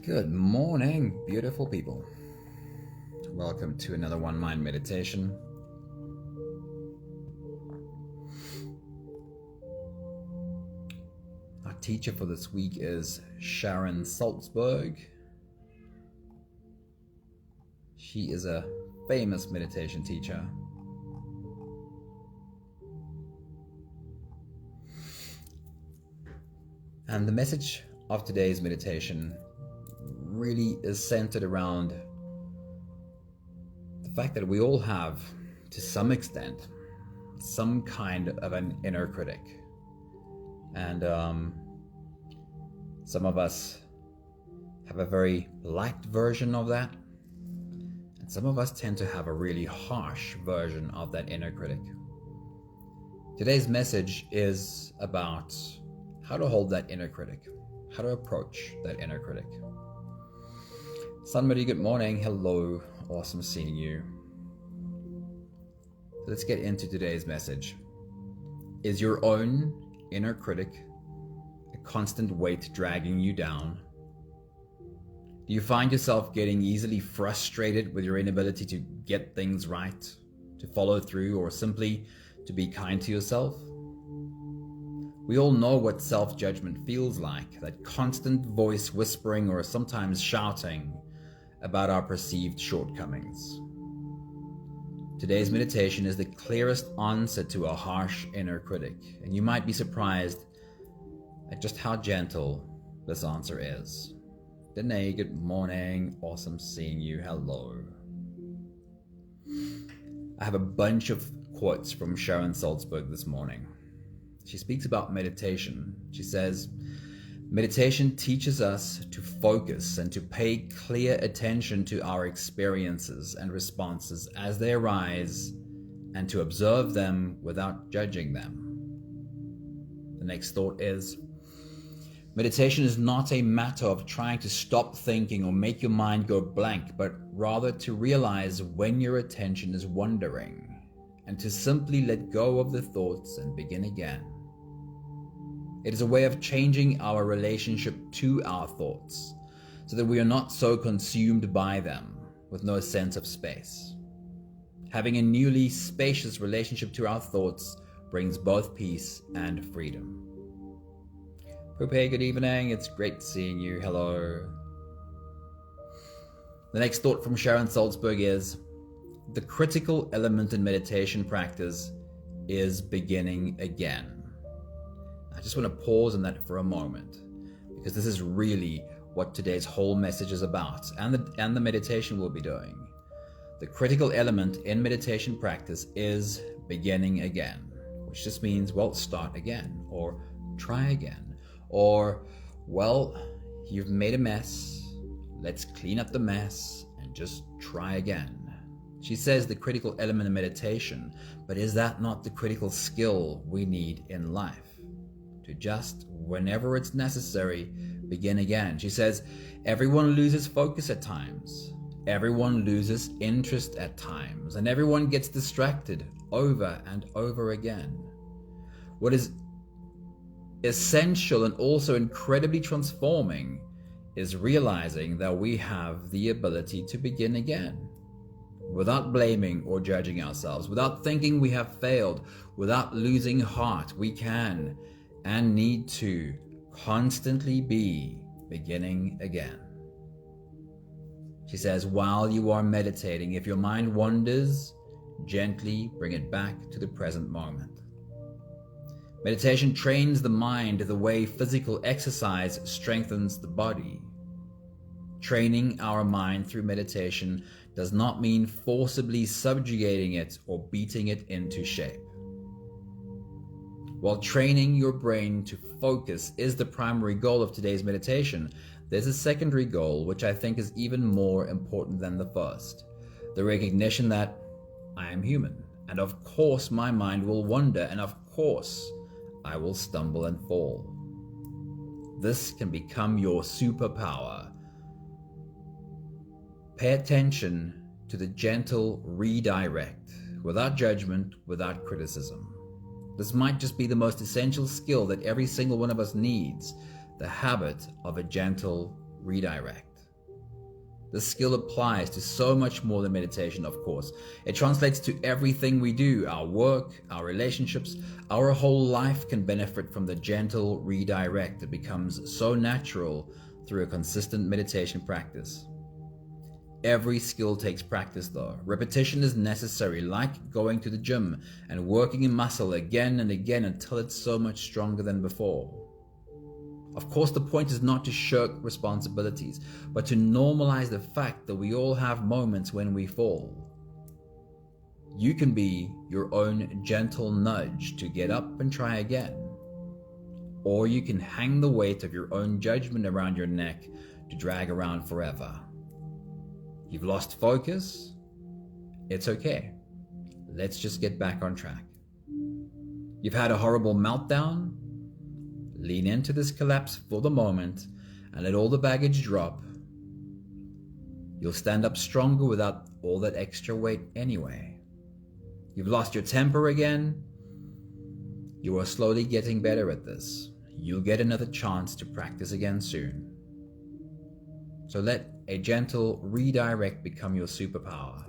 Good morning, beautiful people. Welcome to another One Mind meditation. Our teacher for this week is Sharon Salzberg. She is a famous meditation teacher. And the message of today's meditation really is centered around the fact that we all have, to some extent, some kind of an inner critic. And some of us have a very light version of that, and some of us tend to have a really harsh version of that inner critic. Today's message is about how to hold that inner critic, how to approach that inner critic. Somebody, good morning. Hello. Awesome seeing you. Let's get into today's message. Is your own inner critic a constant weight dragging you down? Do you find yourself getting easily frustrated with your inability to get things right, to follow through, or simply to be kind to yourself? We all know what self-judgment feels like, that constant voice whispering or sometimes shouting about our perceived shortcomings. Today's meditation is the clearest answer to a harsh inner critic, and you might be surprised at just how gentle this answer is. Danae, good morning. Awesome seeing you. Hello. I have a bunch of quotes from Sharon Salzberg this morning. She speaks about meditation. She says, meditation teaches us to focus and to pay clear attention to our experiences and responses as they arise, and to observe them without judging them. The next thought is, meditation is not a matter of trying to stop thinking or make your mind go blank, but rather to realize when your attention is wandering and to simply let go of the thoughts and begin again. It is a way of changing our relationship to our thoughts so that we are not so consumed by them with no sense of space. Having a newly spacious relationship to our thoughts brings both peace and freedom. Poupée, good evening. It's great seeing you. Hello. The next thought from Sharon Salzberg is, the critical element in meditation practice is beginning again. I just want to pause on that for a moment, because this is really what today's whole message is about, and the meditation we'll be doing. The critical element in meditation practice is beginning again, which just means, well, start again, or try again, or, well, you've made a mess, let's clean up the mess and just try again. She says the critical element in meditation, but is that not the critical skill we need in life? To just, whenever it's necessary, begin again. She says, everyone loses focus at times. Everyone loses interest at times. And everyone gets distracted over and over again. What is essential and also incredibly transforming is realizing that we have the ability to begin again. Without blaming or judging ourselves, without thinking we have failed, without losing heart, we can and need to constantly be beginning again. She says, while you are meditating, if your mind wanders, gently bring it back to the present moment. Meditation trains the mind the way physical exercise strengthens the body. Training our mind through meditation does not mean forcibly subjugating it or beating it into shape. While training your brain to focus is the primary goal of today's meditation, there's a secondary goal which I think is even more important than the first. The recognition that I am human, and of course my mind will wander, and of course I will stumble and fall. This can become your superpower. Pay attention to the gentle redirect, without judgment, without criticism. This might just be the most essential skill that every single one of us needs, the habit of a gentle redirect. This skill applies to so much more than meditation, of course. It translates to everything we do, our work, our relationships. Our whole life can benefit from the gentle redirect that becomes so natural through a consistent meditation practice. Every skill takes practice though. Repetition is necessary, like going to the gym and working a muscle again and again until it's so much stronger than before. Of course, the point is not to shirk responsibilities, but to normalize the fact that we all have moments when we fall. You can be your own gentle nudge to get up and try again. Or you can hang the weight of your own judgment around your neck to drag around forever. You've lost focus? It's okay. Let's just get back on track. You've had a horrible meltdown? Lean into this collapse for the moment and let all the baggage drop. You'll stand up stronger without all that extra weight anyway. You've lost your temper again? You are slowly getting better at this. You'll get another chance to practice again soon. So let a gentle redirect become your superpower.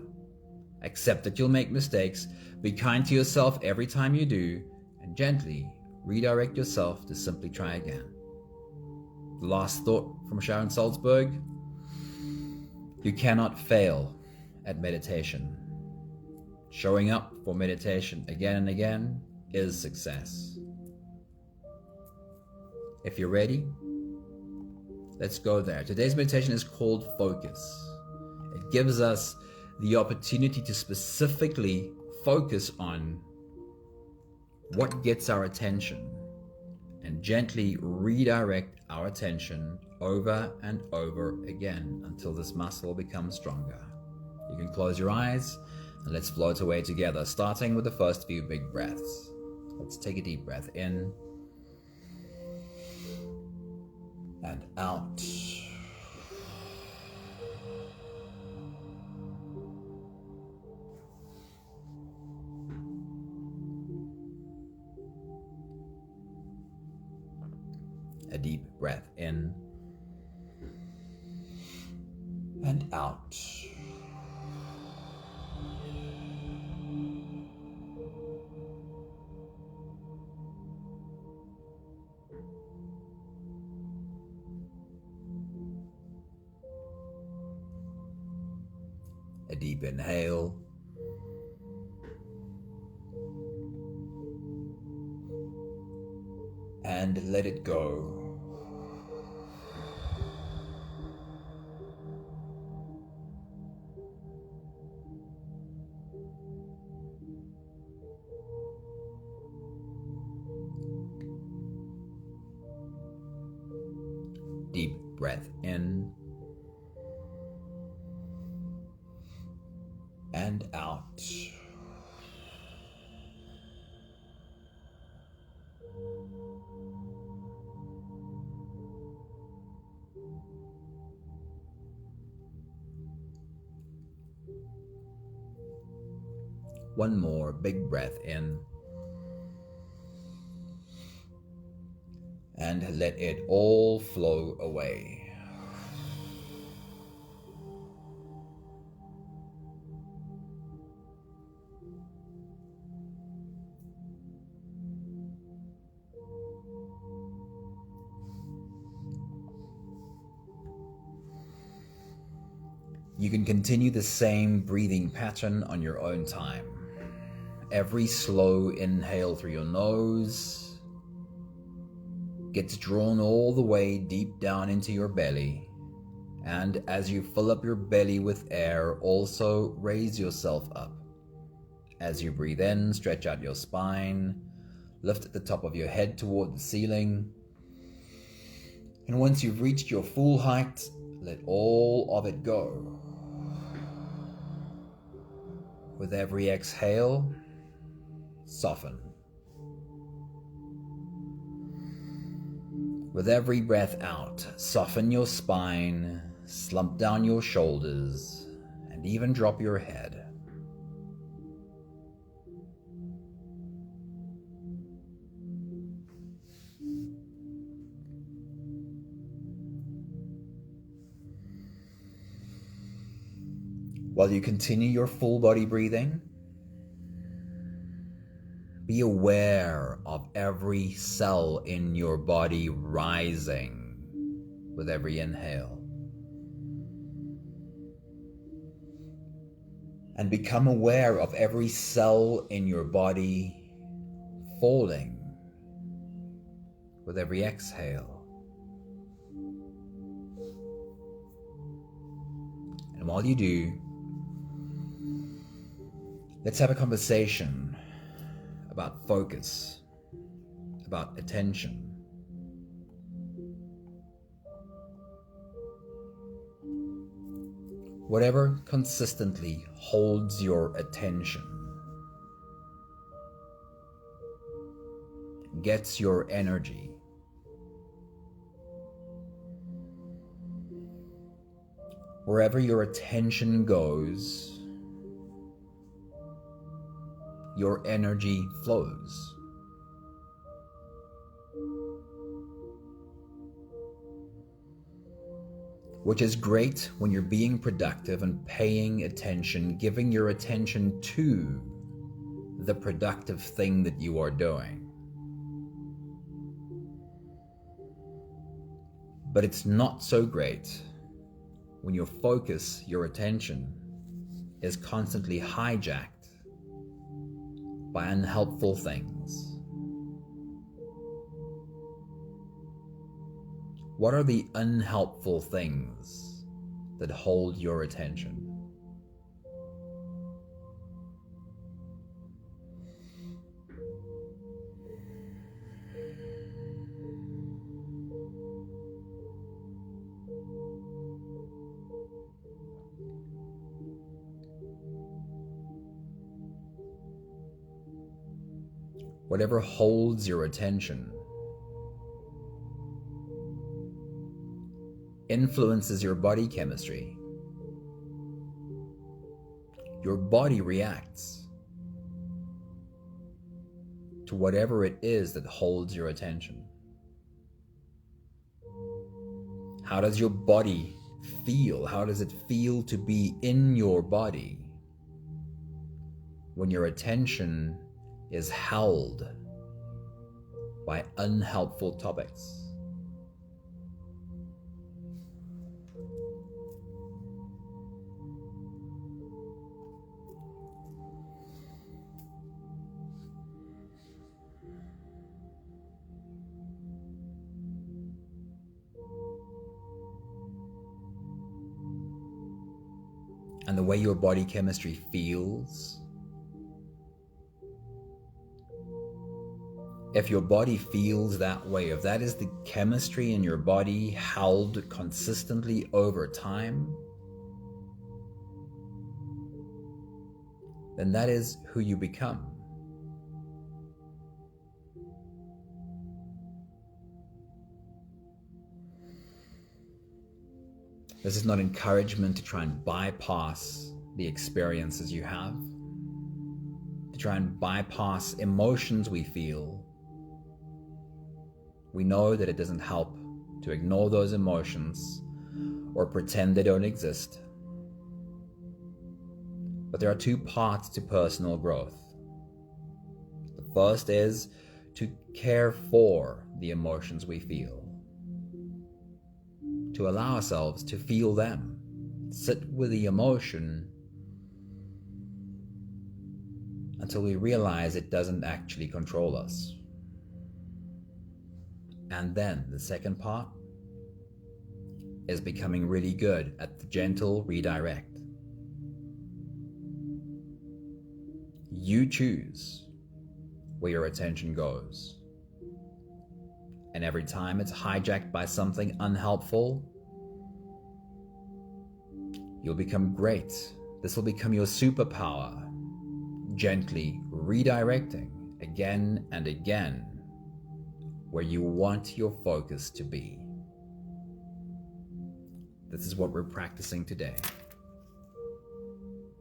Accept that you'll make mistakes, be kind to yourself every time you do, and gently redirect yourself to simply try again. The last thought from Sharon Salzberg: you cannot fail at meditation. Showing up for meditation again and again is success. If you're ready, let's go there. Today's meditation is called Focus. It gives us the opportunity to specifically focus on what gets our attention and gently redirect our attention over and over again until this muscle becomes stronger. You can close your eyes and let's float away together, starting with the first few big breaths. Let's take a deep breath in and out. A deep breath in and out. A deep inhale and let it go. Deep breath in and out. One more big breath in and let it all flow away. You can continue the same breathing pattern on your own time. Every slow inhale through your nose gets drawn all the way deep down into your belly. And as you fill up your belly with air, also raise yourself up. As you breathe in, stretch out your spine, lift the top of your head toward the ceiling. And once you've reached your full height, let all of it go. With every exhale, soften. With every breath out, soften your spine, slump down your shoulders, and even drop your head. While you continue your full body breathing, be aware of every cell in your body rising with every inhale. And become aware of every cell in your body falling with every exhale. And while you do, let's have a conversation about focus, about attention. Whatever consistently holds your attention, gets your energy, wherever your attention goes, your energy flows. Which is great when you're being productive and paying attention, giving your attention to the productive thing that you are doing. But it's not so great when your focus, your attention, is constantly hijacked by unhelpful things. What are the unhelpful things that hold your attention? Whatever holds your attention influences your body chemistry. Your body reacts to whatever it is that holds your attention. How does your body feel? How does it feel to be in your body when your attention is held by unhelpful topics? And the way your body chemistry feels, if your body feels that way, if that is the chemistry in your body held consistently over time, then that is who you become. This is not encouragement to try and bypass the experiences you have, to try and bypass emotions we feel. We know that it doesn't help to ignore those emotions or pretend they don't exist. But there are two parts to personal growth. The first is to care for the emotions we feel, to allow ourselves to feel them, sit with the emotion until we realize it doesn't actually control us. And then the second part is becoming really good at the gentle redirect. You choose where your attention goes. And every time it's hijacked by something unhelpful, you'll become great. This will become your superpower, gently redirecting again and again where you want your focus to be. This is what we're practicing today.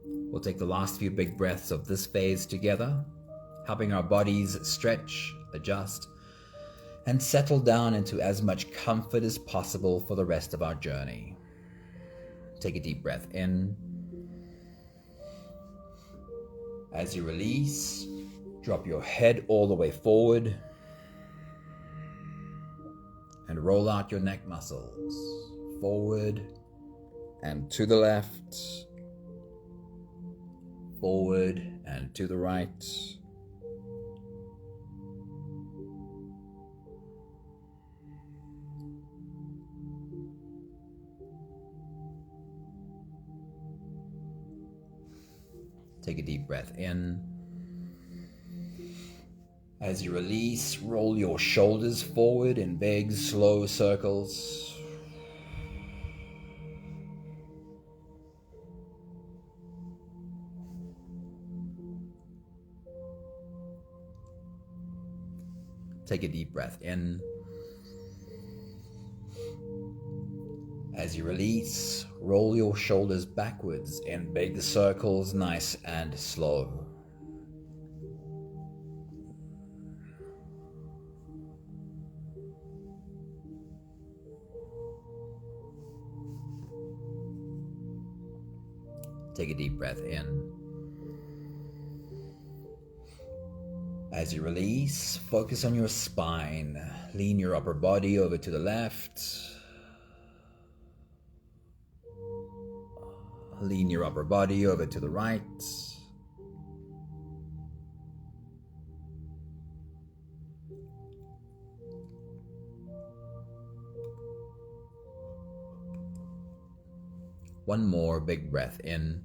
We'll take the last few big breaths of this phase together, helping our bodies stretch, adjust, and settle down into as much comfort as possible for the rest of our journey. Take a deep breath in As you release, drop your head all the way forward and roll out your neck muscles forward and to the left, forward and to the right. Take a deep breath in. As you release, roll your shoulders forward in big, slow circles. Take a deep breath in. As you release, roll your shoulders backwards in big circles, nice and slow. Take a deep breath in. As you release, focus on your spine. Lean your upper body over to the left. Lean your upper body over to the right. One more big breath in.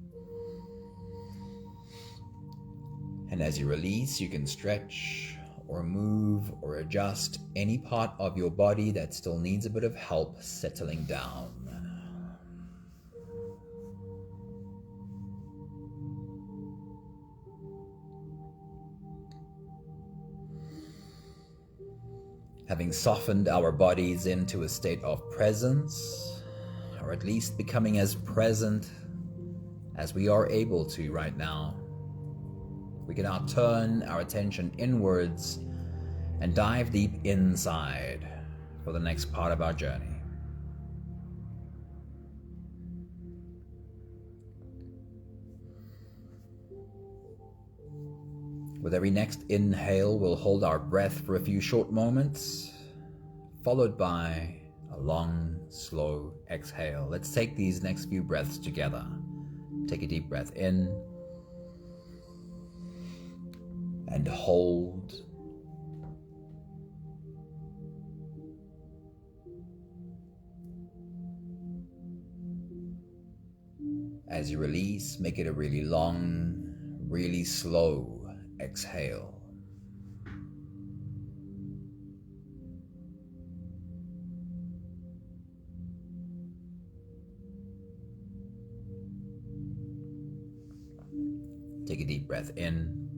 And as you release, you can stretch or move or adjust any part of your body that still needs a bit of help settling down. Having softened our bodies into a state of presence, or at least becoming as present as we are able to right now, we can now turn our attention inwards and dive deep inside for the next part of our journey. With every next inhale, we'll hold our breath for a few short moments, followed by a long, slow exhale. Let's take these next few breaths together. Take a deep breath in and hold. As you release, make it a really long, really slow exhale. Take a deep breath in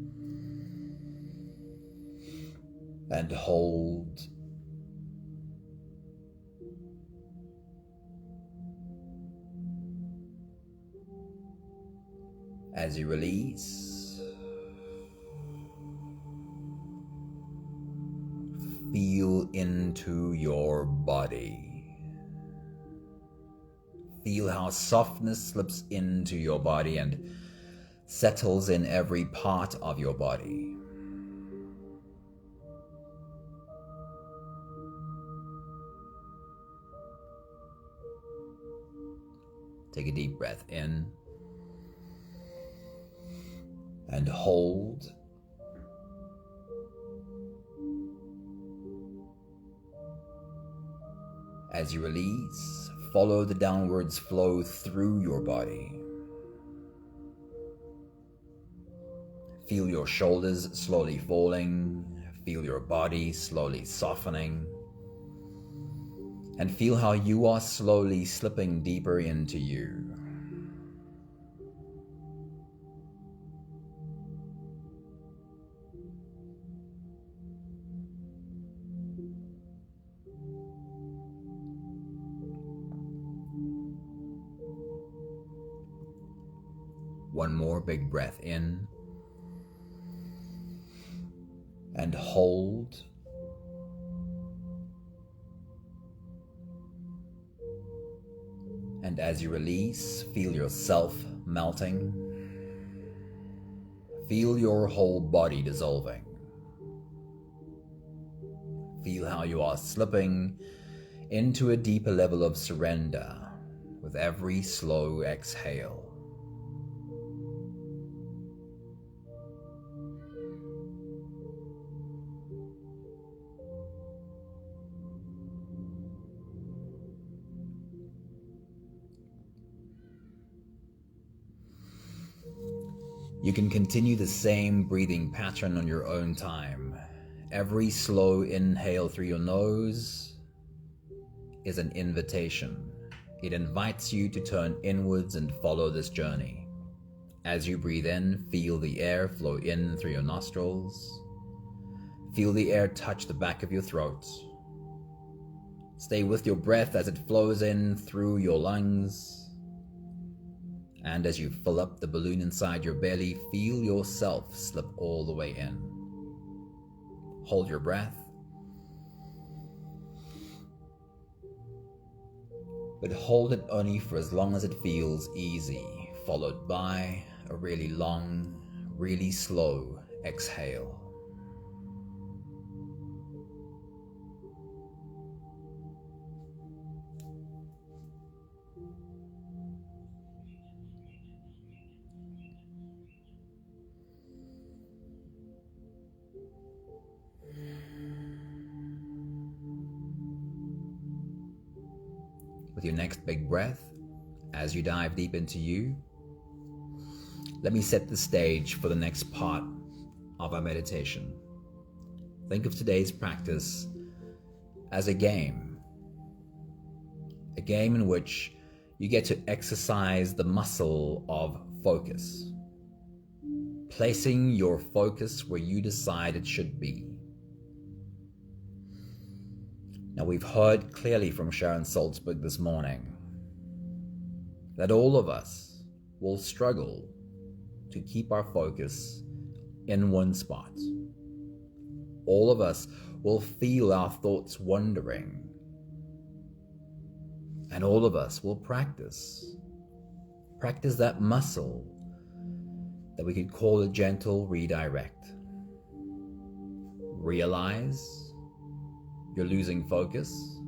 and hold. As you release, feel into your body. Feel how softness slips into your body and settles in every part of your body. Take a deep breath in and hold. As you release, follow the downwards flow through your body. Feel your shoulders slowly falling, feel your body slowly softening, and feel how you are slowly slipping deeper into you. One more big breath in and hold. And as you release, feel yourself melting. Feel your whole body dissolving. Feel how you are slipping into a deeper level of surrender with every slow exhale. You can continue the same breathing pattern on your own time. Every slow inhale through your nose is an invitation. It invites you to turn inwards and follow this journey. As you breathe in, feel the air flow in through your nostrils. Feel the air touch the back of your throat. Stay with your breath as it flows in through your lungs. And as you fill up the balloon inside your belly, feel yourself slip all the way in. Hold your breath. But hold it only for as long as it feels easy, followed by a really long, really slow exhale. With your next big breath, as you dive deep into you, let me set the stage for the next part of our meditation. Think of today's practice as a game in which you get to exercise the muscle of focus, placing your focus where you decide it should be. Now, we've heard clearly from Sharon Salzberg this morning that all of us will struggle to keep our focus in one spot. All of us will feel our thoughts wandering, and all of us will practice that muscle that we could call a gentle redirect. Realize you're losing focus,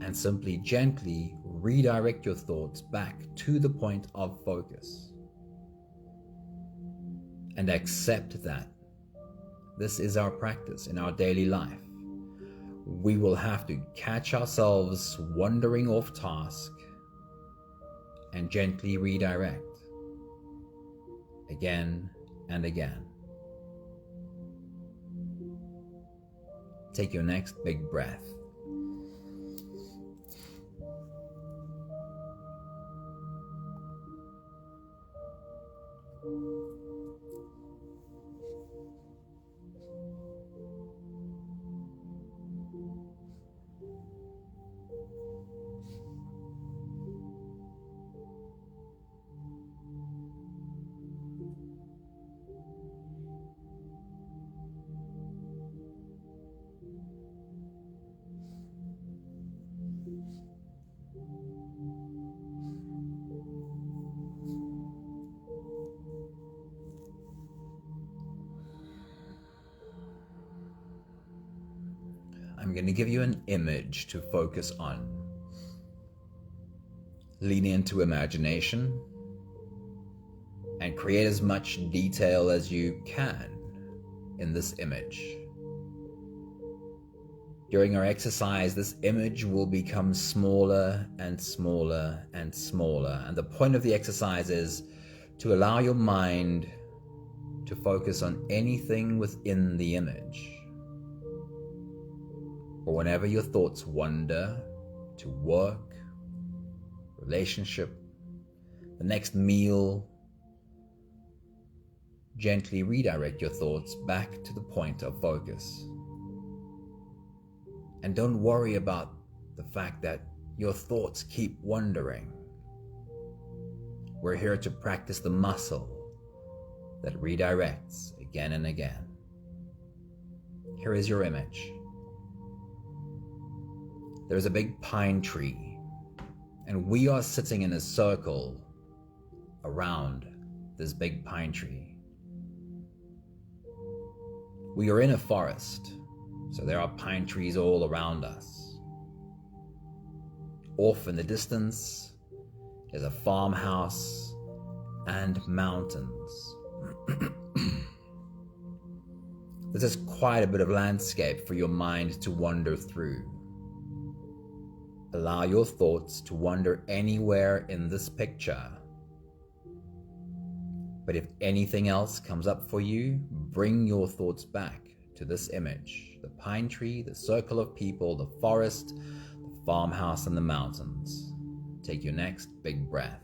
and simply gently redirect your thoughts back to the point of focus. And accept that this is our practice in our daily life. We will have to catch ourselves wandering off task and gently redirect again and again. Take your next big breath. I'm going to give you an image to focus on. Lean into imagination and create as much detail as you can in this image. During our exercise, this image will become smaller and smaller and smaller. And the point of the exercise is to allow your mind to focus on anything within the image. Or whenever your thoughts wander to work, relationship, the next meal, gently redirect your thoughts back to the point of focus. And don't worry about the fact that your thoughts keep wandering. We're here to practice the muscle that redirects again and again. Here is your image. There's a big pine tree, and we are sitting in a circle around this big pine tree. We are in a forest, so there are pine trees all around us. Off in the distance is a farmhouse and mountains. This is quite a bit of landscape for your mind to wander through. Allow your thoughts to wander anywhere in this picture. But if anything else comes up for you, bring your thoughts back to this image: the pine tree, the circle of people, the forest, the farmhouse, and the mountains. Take your next big breath.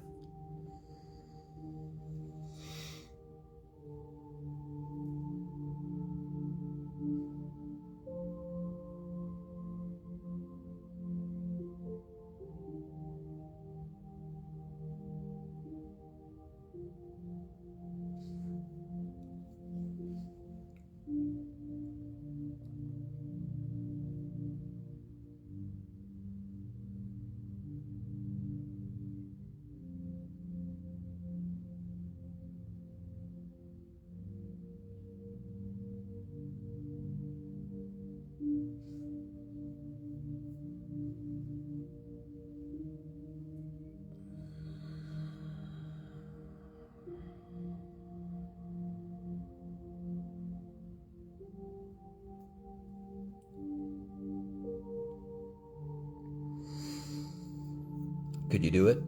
Could you do it?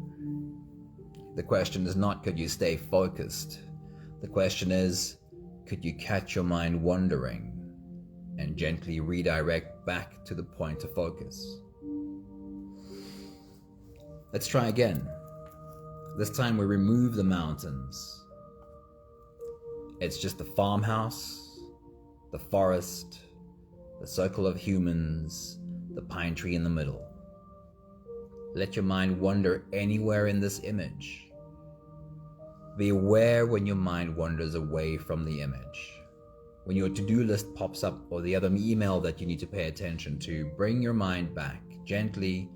The question is not, could you stay focused? The question is, could you catch your mind wandering and gently redirect back to the point of focus? Let's try again. This time we remove the mountains. It's just the farmhouse, the forest, the circle of humans, the pine tree in the middle. Let your mind wander anywhere in this image. Be aware when your mind wanders away from the image. When your to-do list pops up or the other email that you need to pay attention to, bring your mind back. Gently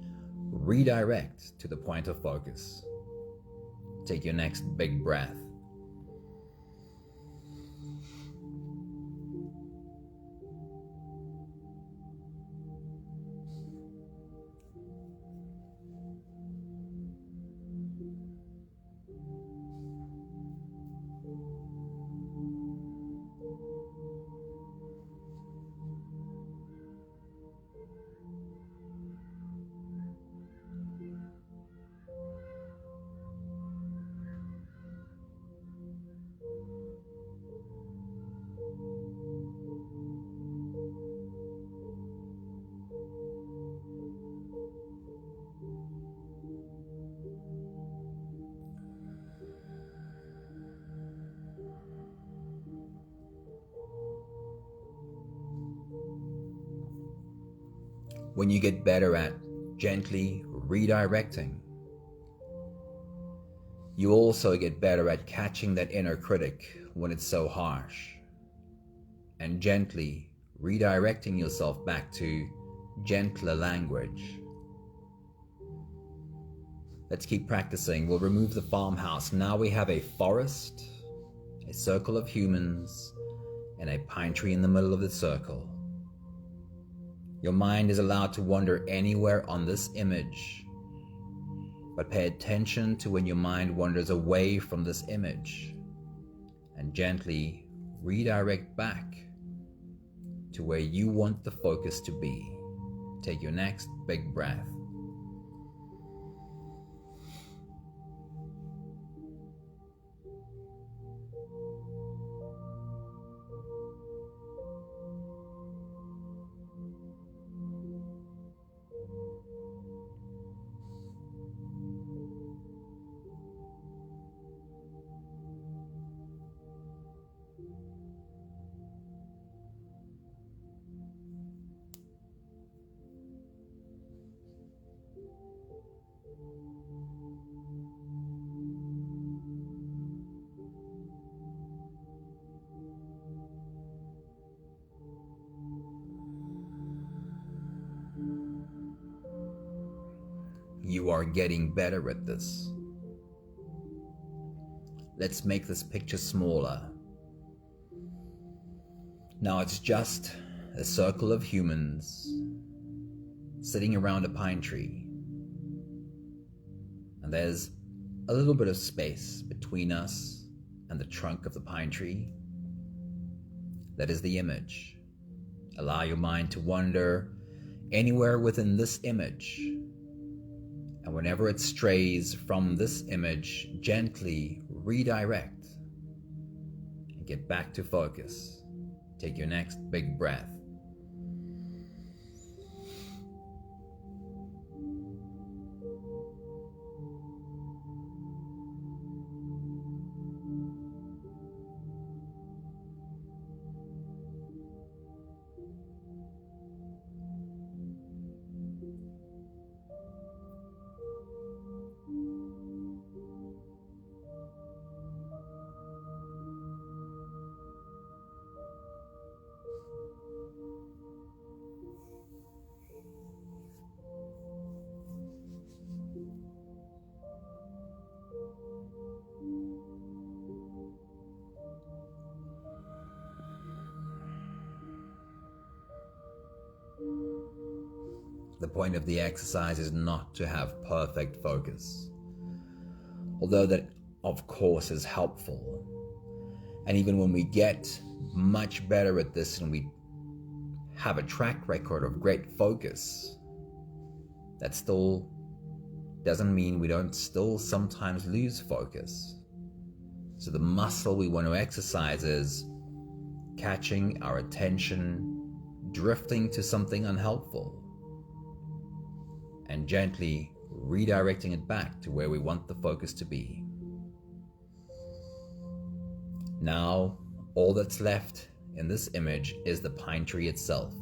redirect to the point of focus. Take your next big breath. When you get better at gently redirecting, you also get better at catching that inner critic when it's so harsh, and gently redirecting yourself back to gentler language. Let's keep practicing. We'll remove the farmhouse. Now we have a forest, a circle of humans, and a pine tree in the middle of the circle. Your mind is allowed to wander anywhere on this image, but pay attention to when your mind wanders away from this image and gently redirect back to where you want the focus to be. Take your next big breath. You are getting better at this. Let's make this picture smaller. Now it's just a circle of humans sitting around a pine tree. And there's a little bit of space between us and the trunk of the pine tree. That is the image. Allow your mind to wander anywhere within this image. And whenever it strays from this image, gently redirect and get back to focus. Take your next big breath. The point of the exercise is not to have perfect focus, although that of course is helpful. And even when we get much better at this and we have a track record of great focus, that still doesn't mean we don't still sometimes lose focus. So the muscle we want to exercise is catching our attention, drifting to something unhelpful, and gently redirecting it back to where we want the focus to be. Now, all that's left in this image is the pine tree itself.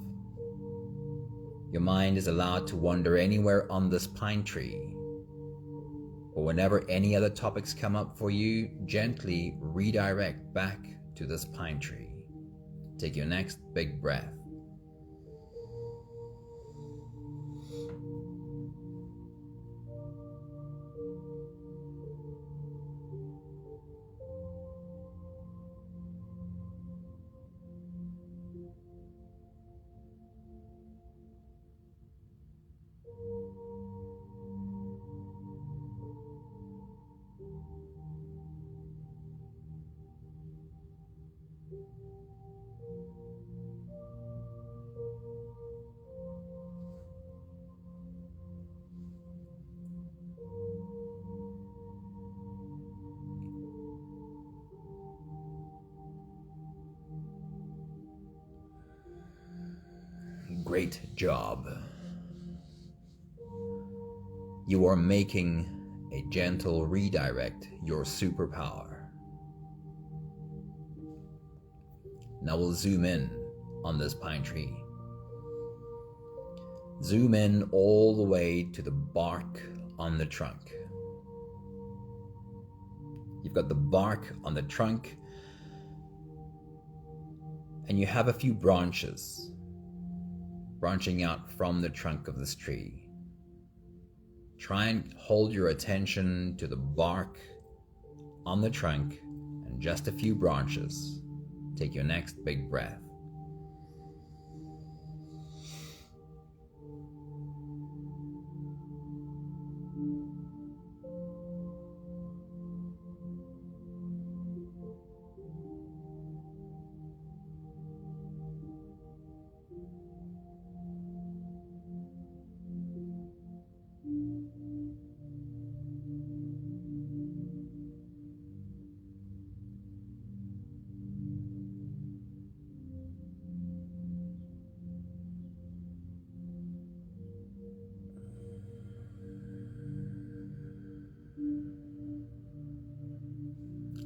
Your mind is allowed to wander anywhere on this pine tree, or whenever any other topics come up for you, gently redirect back to this pine tree. Take your next big breath. Great job. You are making a gentle redirect your superpower. Now we'll zoom in on this pine tree. Zoom in all the way to the bark on the trunk. You've got the bark on the trunk, and you have a few branches branching out from the trunk of this tree. Try and hold your attention to the bark on the trunk and just a few branches. Take your next big breath.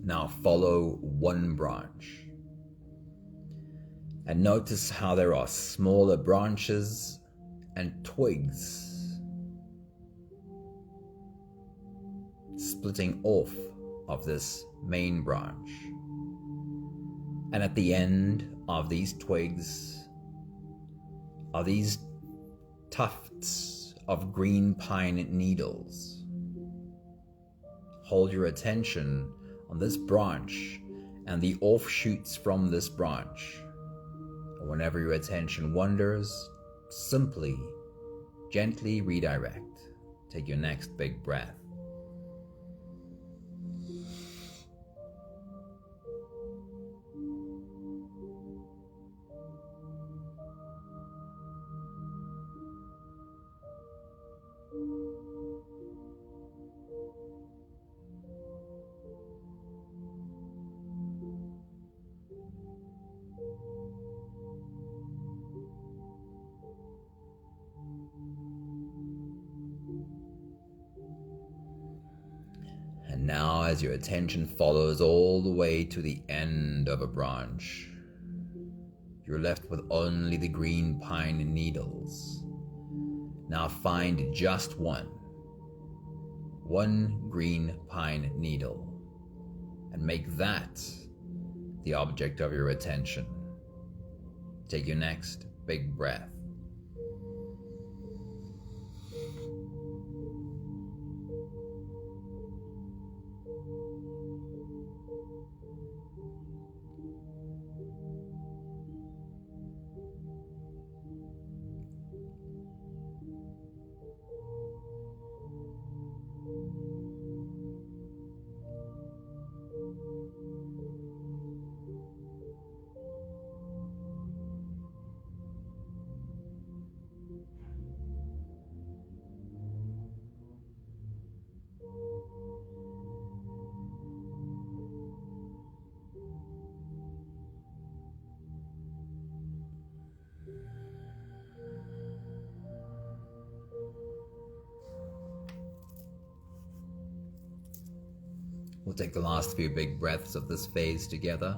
Now follow one branch and notice how there are smaller branches and twigs splitting off of this main branch. And at the end of these twigs are these tufts of green pine needles. Hold your attention on this branch and the offshoots from this branch. Or whenever your attention wanders, simply, gently redirect. Take your next big breath. And now, as your attention follows all the way to the end of a branch, you're left with only the green pine needles. Now find just one green pine needle, and make that the object of your attention. Take your next big breath. We'll take the last few big breaths of this phase together,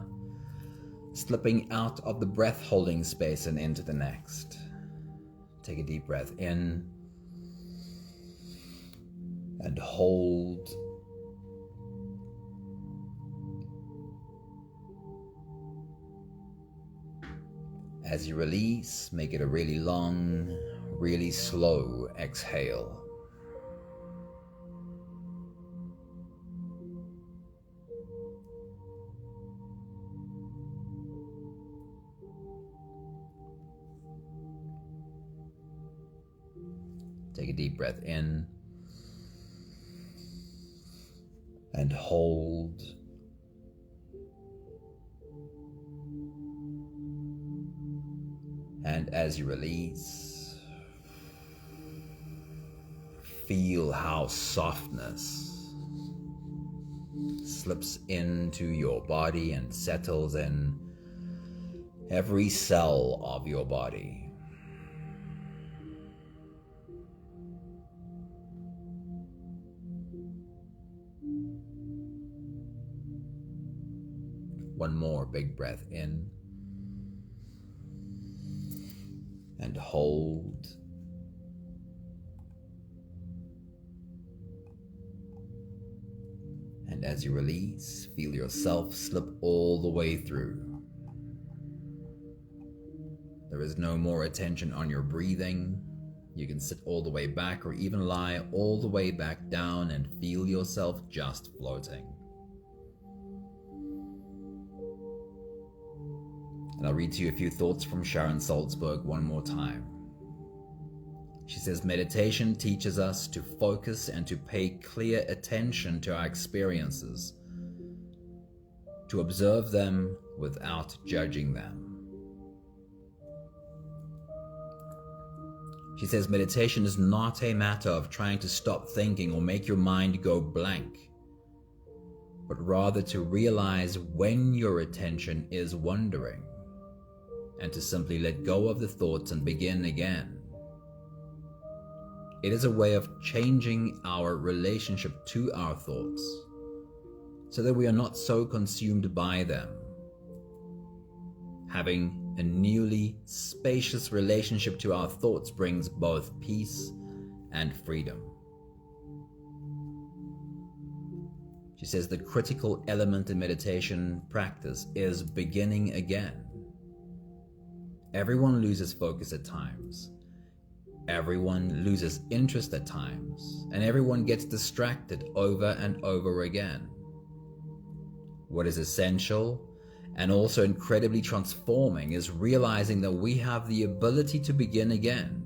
slipping out of the breath holding space and into the next. Take a deep breath in and hold. As you release, make it a really long, really slow exhale. Take a deep breath in and hold. And as you release, feel how softness slips into your body and settles in every cell of your body. One more big breath in and hold. And as you release, feel yourself slip all the way through. There is no more attention on your breathing. You can sit all the way back or even lie all the way back down and feel yourself just floating. And I'll read to you a few thoughts from Sharon Salzberg one more time. She says, meditation teaches us to focus and to pay clear attention to our experiences, to observe them without judging them. She says, meditation is not a matter of trying to stop thinking or make your mind go blank, but rather to realize when your attention is wandering, and to simply let go of the thoughts and begin again. It is a way of changing our relationship to our thoughts so that we are not so consumed by them. Having a newly spacious relationship to our thoughts brings both peace and freedom. She says the critical element in meditation practice is beginning again. Everyone loses focus at times. Everyone loses interest at times, and everyone gets distracted over and over again. What is essential and also incredibly transforming is realizing that we have the ability to begin again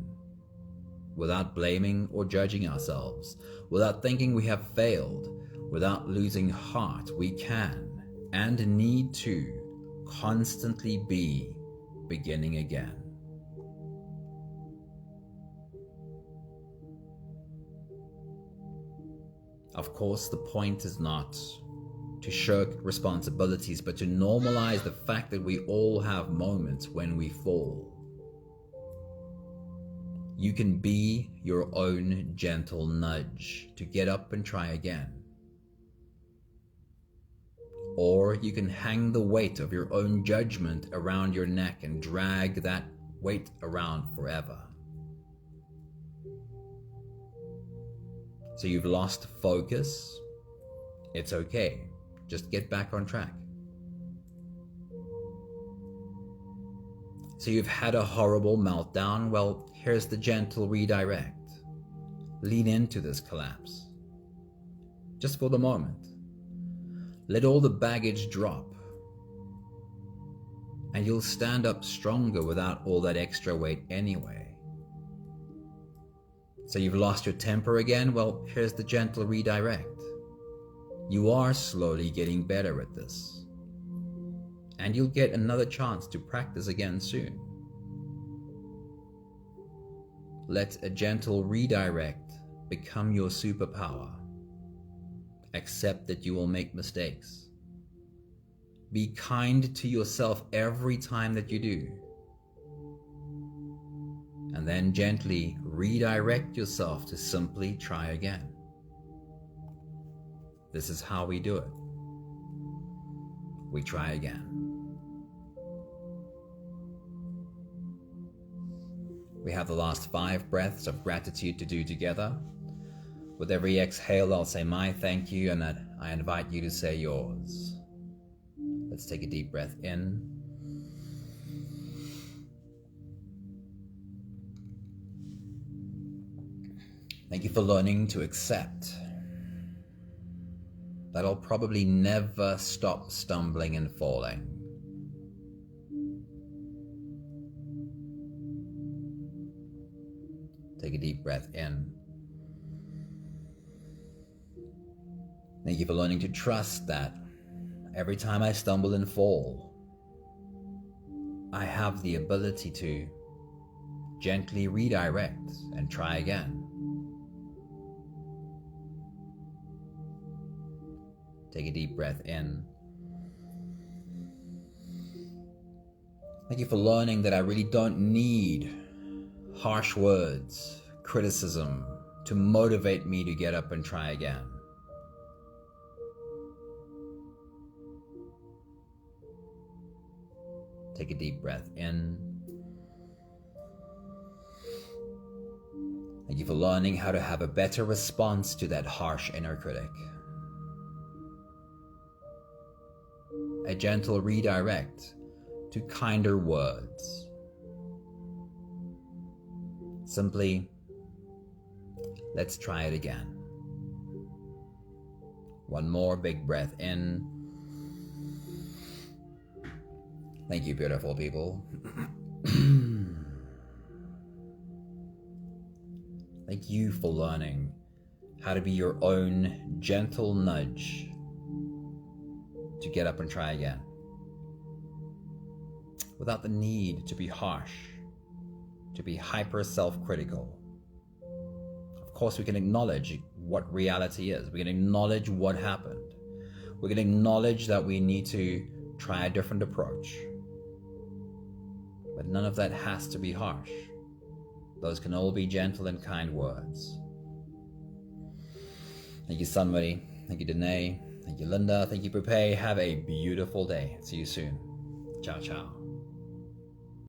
without blaming or judging ourselves, without thinking we have failed, without losing heart. We can and need to constantly be beginning again. Of course, the point is not to shirk responsibilities, but to normalize the fact that we all have moments when we fall. You can be your own gentle nudge to get up and try again. Or you can hang the weight of your own judgment around your neck and drag that weight around forever. So you've lost focus. It's okay. Just get back on track. So you've had a horrible meltdown. Well, here's the gentle redirect. Lean into this collapse. Just for the moment. Let all the baggage drop. And you'll stand up stronger without all that extra weight anyway. So you've lost your temper again? Well, here's the gentle redirect. You are slowly getting better at this. And you'll get another chance to practice again soon. Let a gentle redirect become your superpower. Accept that you will make mistakes. Be kind to yourself every time that you do. And then gently redirect yourself to simply try again. This is how we do it. We try again. We have the last 5 breaths of gratitude to do together. With every exhale, I'll say my thank you, and that I invite you to say yours. Let's take a deep breath in. Thank you for learning to accept that I'll probably never stop stumbling and falling. Take a deep breath in. Thank you for learning to trust that every time I stumble and fall, I have the ability to gently redirect and try again. Take a deep breath in. Thank you for learning that I really don't need harsh words, criticism to motivate me to get up and try again. Take a deep breath in. Thank you for learning how to have a better response to that harsh inner critic. A gentle redirect to kinder words. Simply, let's try it again. One more big breath in. Thank you, beautiful people. Thank you for learning how to be your own gentle nudge to get up and try again, without the need to be harsh, to be hyper self-critical. Of course, we can acknowledge what reality is. We can acknowledge what happened. We can acknowledge that we need to try a different approach. But none of that has to be harsh. Those can all be gentle and kind words. Thank you, Sunway. Thank you, Danae. Thank you, Linda. Thank you, Pupe. Have a beautiful day. See you soon. Ciao, ciao.